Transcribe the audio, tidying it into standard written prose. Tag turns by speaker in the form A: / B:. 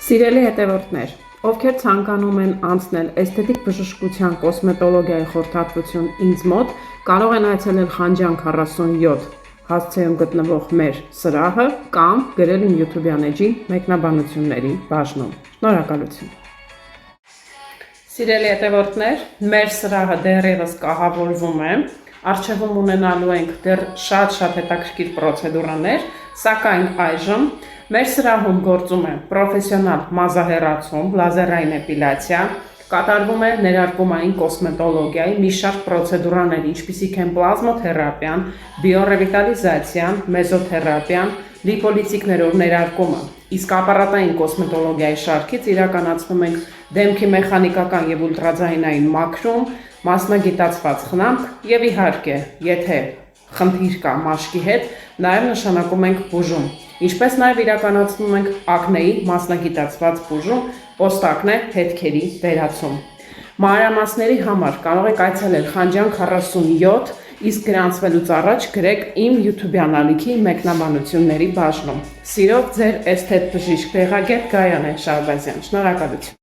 A: Սիրելի հետևորդներ, ովքեր ցանկանում են անցնել էսթետիկ բժշկության կոսմետոլոգիայի խորհրդատվություն ինձ մոտ, կարող են այցելել Խանջան 47 հասցեում գտնվող մեր սրահը կամ գրել իմ YouTube-յան էջի մեկնաբանությունների բաժնում։ Շնորհակալություն։ Սիրելի հետևորդներ, մեր սրահը դեռևս կահավորվում է, առջևում ունենալու ենք դեռ շատ հետաքրքիր պրոցեդուրաներ, սակայն այժմ մեր սրահում գործում է պրոֆեսիոնալ մազահեռացում, լազերային էպիլյացիա, կատարվում է ներարկումային կոսմետոլոգիայի մի շարք պրոցեդուրաներ, ինչպիսիք են պլազմոթերապիան, բիոռևիտալիզացիան, մեզոթերապիան, լիպոլիցիկներով ներարկումը, իսկ ապարատային կոսմետոլոգիայի շարքից իրականացնում ենք դեմքի մեխանիկական և ուլտրաձայնային մաքրում, մասնագիտացված խնամք և իհարկե, եթե խնդիր կա մաշկի հետ, նաև նշանակում ենք բուժում, ինչպես նաև իրականացնում ենք ակնեի մասնագիտացված բուժում, պոստակնե հետքերի վերացում։ Մանրամասների համար կարող եք այցելել Խանջան 47, իսկ գրանցվելուց առաջ գրեք իմ YouTube-յան ալիքի մեկնաբանությունների բաժնում։ Սիրով ձեր էսթետ բժիշկ, տեղագետ Գայանե Շահբազյան։ Շնորհակալություն։